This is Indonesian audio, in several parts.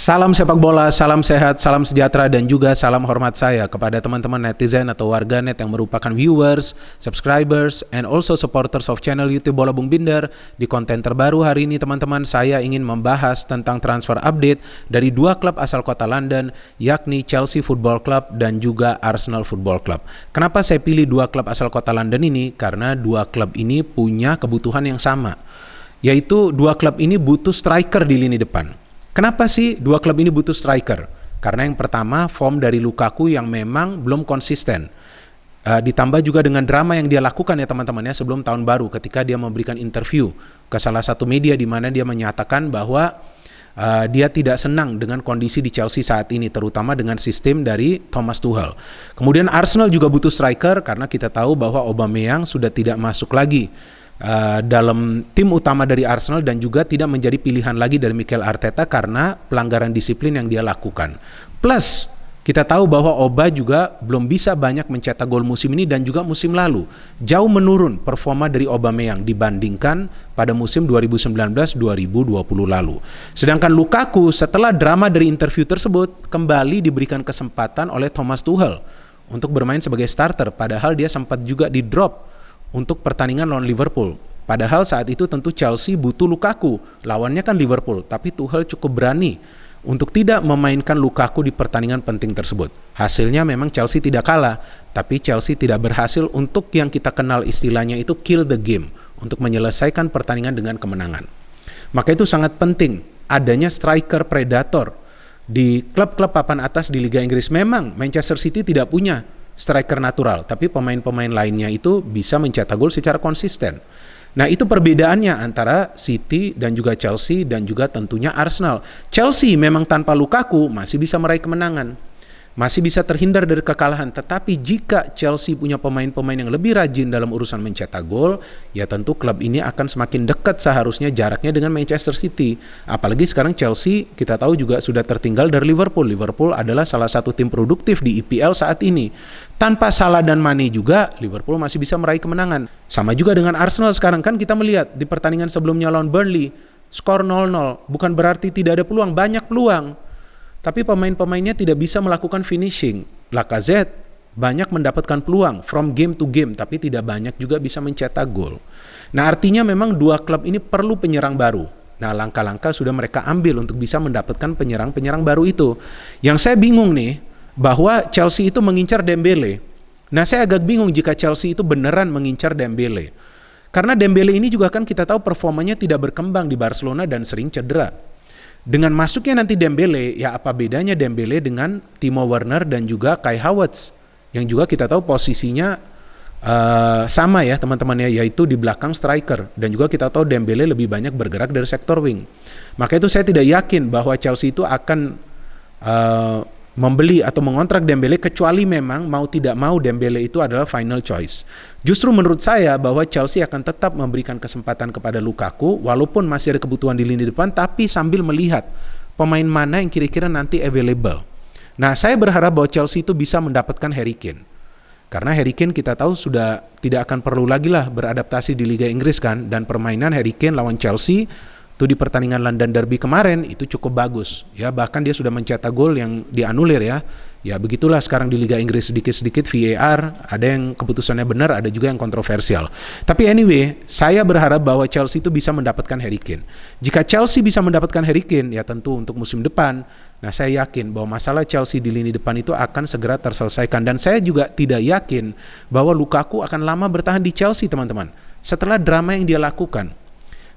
Salam sepak bola, salam sehat, salam sejahtera, dan juga salam hormat saya kepada teman-teman netizen atau warganet yang merupakan viewers, subscribers, and also supporters of channel YouTube Bola Bung Binder. Di konten terbaru hari ini teman-teman, saya ingin membahas tentang transfer update dari dua klub asal kota London, yakni Chelsea Football Club dan juga Arsenal Football Club. Kenapa saya pilih dua klub asal kota London ini? Karena dua klub ini punya kebutuhan yang sama, yaitu dua klub ini butuh striker di lini depan. Kenapa sih dua klub ini butuh striker? Karena yang pertama, form dari Lukaku yang memang belum konsisten. Ditambah juga dengan drama yang dia lakukan ya teman-teman ya sebelum tahun baru ketika dia memberikan interview ke salah satu media di mana dia menyatakan bahwa dia tidak senang dengan kondisi di Chelsea saat ini, terutama dengan sistem dari Thomas Tuchel. Kemudian Arsenal juga butuh striker karena kita tahu bahwa Aubameyang sudah tidak masuk lagi dalam tim utama dari Arsenal dan juga tidak menjadi pilihan lagi dari Mikel Arteta karena pelanggaran disiplin yang dia lakukan. Plus kita tahu bahwa Oba juga belum bisa banyak mencetak gol musim ini dan juga musim lalu. Jauh menurun performa dari Aubameyang dibandingkan pada musim 2019-2020 lalu. Sedangkan Lukaku setelah drama dari interview tersebut kembali diberikan kesempatan oleh Thomas Tuchel untuk bermain sebagai starter, padahal dia sempat juga di drop untuk pertandingan lawan Liverpool. Padahal saat itu tentu Chelsea butuh Lukaku, lawannya kan Liverpool, tapi Tuchel cukup berani untuk tidak memainkan Lukaku di pertandingan penting tersebut. Hasilnya memang Chelsea tidak kalah, tapi Chelsea tidak berhasil untuk yang kita kenal istilahnya itu kill the game, untuk menyelesaikan pertandingan dengan kemenangan. Maka itu sangat penting adanya striker predator di klub-klub papan atas di Liga Inggris. Memang Manchester City tidak punya striker natural, tapi pemain-pemain lainnya itu bisa mencetak gol secara konsisten. Nah, itu perbedaannya antara City dan juga Chelsea dan juga tentunya Arsenal. Chelsea memang tanpa Lukaku masih bisa meraih kemenangan, masih bisa terhindar dari kekalahan. Tetapi jika Chelsea punya pemain-pemain yang lebih rajin dalam urusan mencetak gol, ya tentu klub ini akan semakin dekat seharusnya jaraknya dengan Manchester City. Apalagi sekarang Chelsea kita tahu juga sudah tertinggal dari Liverpool. Liverpool adalah salah satu tim produktif di EPL saat ini. Tanpa Salah dan Mane juga Liverpool masih bisa meraih kemenangan. Sama juga dengan Arsenal sekarang, kan kita melihat di pertandingan sebelumnya lawan Burnley skor 0-0. Bukan berarti tidak ada peluang, banyak peluang. Tapi pemain-pemainnya tidak bisa melakukan finishing. Lacazette banyak mendapatkan peluang from game to game, tapi tidak banyak juga bisa mencetak gol. Nah, artinya memang dua klub ini perlu penyerang baru. Nah, langkah-langkah sudah mereka ambil untuk bisa mendapatkan penyerang-penyerang baru itu. Yang saya bingung nih, bahwa Chelsea itu mengincar Dembele. Nah, saya agak bingung jika Chelsea itu beneran mengincar Dembele. Karena Dembele ini juga kan kita tahu performanya tidak berkembang di Barcelona dan sering cedera. Dengan masuknya nanti Dembele, ya apa bedanya Dembele dengan Timo Werner dan juga Kai Havertz yang juga kita tahu posisinya sama ya teman-teman ya, yaitu di belakang striker, dan juga kita tahu Dembele lebih banyak bergerak dari sektor wing. Maka itu saya tidak yakin bahwa Chelsea itu akan membeli atau mengontrak Dembele kecuali memang mau tidak mau Dembele itu adalah final choice. Justru menurut saya bahwa Chelsea akan tetap memberikan kesempatan kepada Lukaku walaupun masih ada kebutuhan di lini depan, tapi sambil melihat pemain mana yang kira-kira nanti available. Nah, saya berharap bahwa Chelsea itu bisa mendapatkan Harry Kane. Karena Harry Kane kita tahu sudah tidak akan perlu lagi lah beradaptasi di Liga Inggris kan, dan permainan Harry Kane lawan Chelsea itu di pertandingan London Derby kemarin itu cukup bagus ya, bahkan dia sudah mencetak gol yang dianulir ya. Ya begitulah sekarang di Liga Inggris, sedikit-sedikit VAR, ada yang keputusannya benar, ada juga yang kontroversial. Tapi anyway, saya berharap bahwa Chelsea itu bisa mendapatkan Harry Kane. Jika Chelsea bisa mendapatkan Harry Kane, ya tentu untuk musim depan, nah saya yakin bahwa masalah Chelsea di lini depan itu akan segera terselesaikan. Dan saya juga tidak yakin bahwa Lukaku akan lama bertahan di Chelsea teman-teman, setelah drama yang dia lakukan.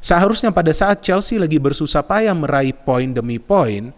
Seharusnya pada saat Chelsea lagi bersusah payah meraih poin demi poin,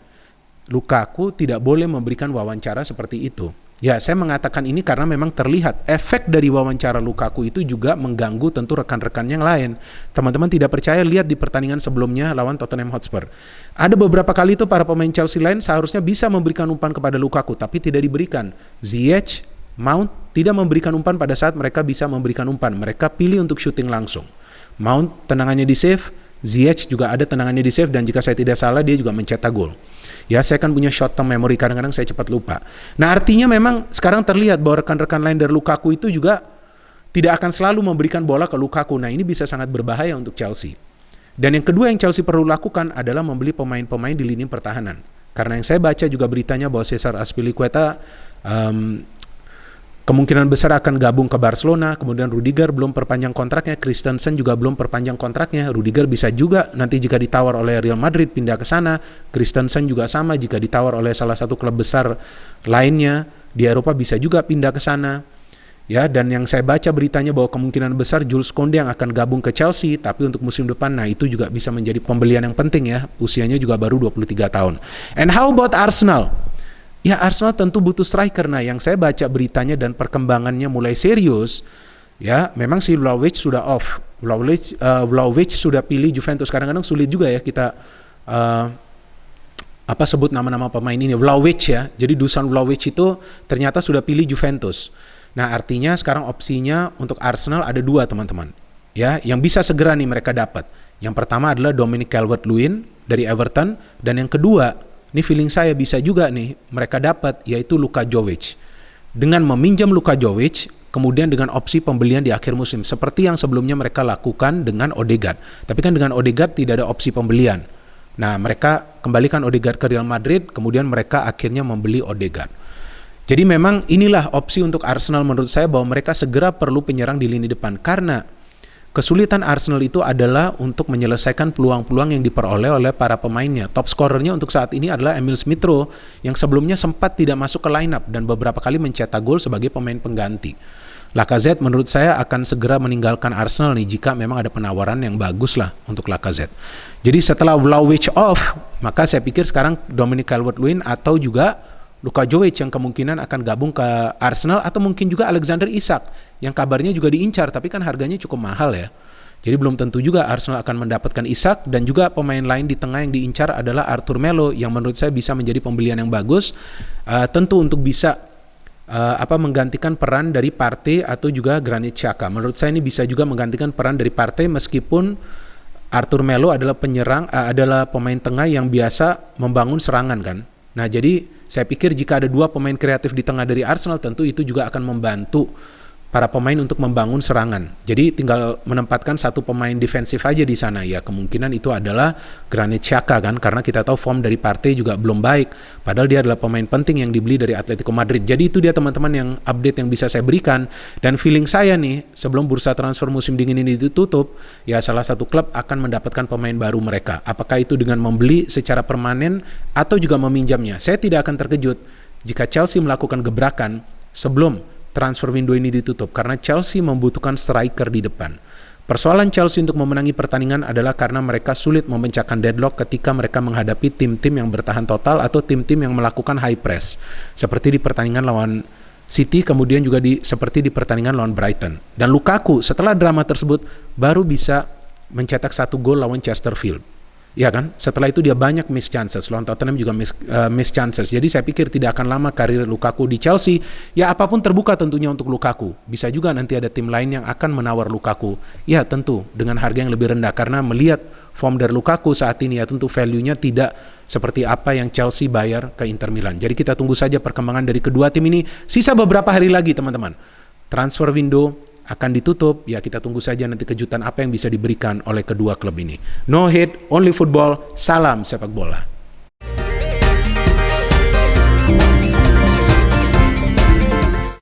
Lukaku tidak boleh memberikan wawancara seperti itu. Ya, saya mengatakan ini karena memang terlihat efek dari wawancara Lukaku itu juga mengganggu tentu rekan-rekan yang lain. Teman-teman tidak percaya, lihat di pertandingan sebelumnya lawan Tottenham Hotspur. Ada beberapa kali itu para pemain Chelsea lain seharusnya bisa memberikan umpan kepada Lukaku, tapi tidak diberikan. Ziyech, Mount tidak memberikan umpan pada saat mereka bisa memberikan umpan. Mereka pilih untuk syuting langsung. Mount tendangannya di save, Ziyech juga ada tendangannya di save, dan jika saya tidak salah dia juga mencetak gol. Ya, saya kan punya short term memory, kadang-kadang saya cepat lupa. Nah, artinya memang sekarang terlihat bahwa rekan-rekan lain dari Lukaku itu juga tidak akan selalu memberikan bola ke Lukaku. Nah, ini bisa sangat berbahaya untuk Chelsea. Dan yang kedua yang Chelsea perlu lakukan adalah membeli pemain-pemain di lini pertahanan. Karena yang saya baca juga beritanya bahwa Cesar Azpilicueta kemungkinan besar akan gabung ke Barcelona. Kemudian Rudiger belum perpanjang kontraknya, Christensen juga belum perpanjang kontraknya. Rudiger bisa juga nanti jika ditawar oleh Real Madrid pindah ke sana. Christensen juga sama, jika ditawar oleh salah satu klub besar lainnya di Eropa bisa juga pindah ke sana. Ya, dan yang saya baca beritanya bahwa kemungkinan besar Jules Koundé yang akan gabung ke Chelsea, tapi untuk musim depan, nah itu juga bisa menjadi pembelian yang penting ya. Usianya juga baru 23 tahun. And how about Arsenal? Ya, Arsenal tentu butuh striker. Nah, yang saya baca beritanya dan perkembangannya mulai serius, ya, memang si Vlahovic sudah off. Vlahovic sudah pilih Juventus. Kadang-kadang sulit juga ya kita sebut nama-nama pemain ini. Vlahovic ya. Jadi Dusan Vlahovic itu ternyata sudah pilih Juventus. Nah, artinya sekarang opsinya untuk Arsenal ada dua, teman-teman. Ya, yang bisa segera nih mereka dapat. Yang pertama adalah Dominic Calvert-Lewin dari Everton, dan yang kedua, ini feeling saya bisa juga nih mereka dapat, yaitu Luka Jovic. Dengan meminjam Luka Jovic, kemudian dengan opsi pembelian di akhir musim, seperti yang sebelumnya mereka lakukan dengan Odegaard. Tapi kan dengan Odegaard tidak ada opsi pembelian. Nah, mereka kembalikan Odegaard ke Real Madrid, kemudian mereka akhirnya membeli Odegaard. Jadi memang inilah opsi untuk Arsenal menurut saya, bahwa mereka segera perlu penyerang di lini depan. Karena kesulitan Arsenal itu adalah untuk menyelesaikan peluang-peluang yang diperoleh oleh para pemainnya. Top scorernya untuk saat ini adalah Emil Smith Rowe yang sebelumnya sempat tidak masuk ke line up dan beberapa kali mencetak gol sebagai pemain pengganti. Lacazette menurut saya akan segera meninggalkan Arsenal nih jika memang ada penawaran yang bagus lah untuk Lacazette. Jadi setelah Vlahovic off, maka saya pikir sekarang Dominic Calvert-Lewin atau juga Luka Jovic yang kemungkinan akan gabung ke Arsenal, atau mungkin juga Alexander Isak yang kabarnya juga diincar, tapi kan harganya cukup mahal ya. Jadi belum tentu juga Arsenal akan mendapatkan Isak, dan juga pemain lain di tengah yang diincar adalah Arthur Melo yang menurut saya bisa menjadi pembelian yang bagus, tentu untuk bisa menggantikan peran dari Partey atau juga Granit Xhaka. Menurut saya ini bisa juga menggantikan peran dari Partey, meskipun Arthur Melo adalah adalah pemain tengah yang biasa membangun serangan kan. Nah, jadi saya pikir jika ada dua pemain kreatif di tengah dari Arsenal, tentu itu juga akan membantu para pemain untuk membangun serangan. Jadi tinggal menempatkan satu pemain defensif aja di sana. Ya, kemungkinan itu adalah Granit Xhaka kan, karena kita tahu form dari Partey juga belum baik. Padahal dia adalah pemain penting yang dibeli dari Atletico Madrid. Jadi itu dia teman-teman yang update yang bisa saya berikan. Dan feeling saya nih, sebelum bursa transfer musim dingin ini ditutup, ya salah satu klub akan mendapatkan pemain baru mereka. Apakah itu dengan membeli secara permanen atau juga meminjamnya. Saya tidak akan terkejut jika Chelsea melakukan gebrakan sebelum transfer window ini ditutup, karena Chelsea membutuhkan striker di depan. Persoalan Chelsea untuk memenangi pertandingan adalah karena mereka sulit memecahkan deadlock ketika mereka menghadapi tim-tim yang bertahan total atau tim-tim yang melakukan high press, seperti di pertandingan lawan City, kemudian juga seperti di pertandingan lawan Brighton. Dan Lukaku setelah drama tersebut baru bisa mencetak 1 gol lawan Chesterfield. Ya kan, setelah itu dia banyak miss chances, lawan Tottenham juga miss chances. Jadi saya pikir tidak akan lama karir Lukaku di Chelsea. Ya, apapun terbuka tentunya untuk Lukaku. Bisa juga nanti ada tim lain yang akan menawar Lukaku. Ya tentu dengan harga yang lebih rendah, karena melihat form dari Lukaku saat ini ya tentu value-nya tidak seperti apa yang Chelsea bayar ke Inter Milan. Jadi kita tunggu saja perkembangan dari kedua tim ini. Sisa beberapa hari lagi teman-teman, transfer window akan ditutup. Ya, kita tunggu saja nanti kejutan apa yang bisa diberikan oleh kedua klub ini. No hate, only football. Salam sepak bola.